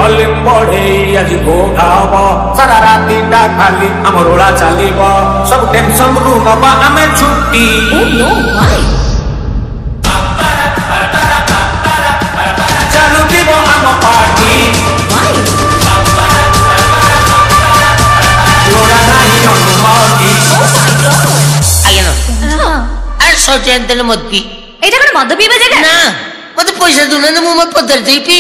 volume बढ़े आज घोड़ा हब सारा राती टा खाली आम रोला चलिब सब टेंशन रु नबा आमे छुट्टी चालू দিব आम पार्टी रोला नहीं अनुमति आज्ञा अरे सोचें मत पी এটা কোন মদ পিবা জায়গা ना मत पैसा दूना ना मुंह में पत्थर दे पी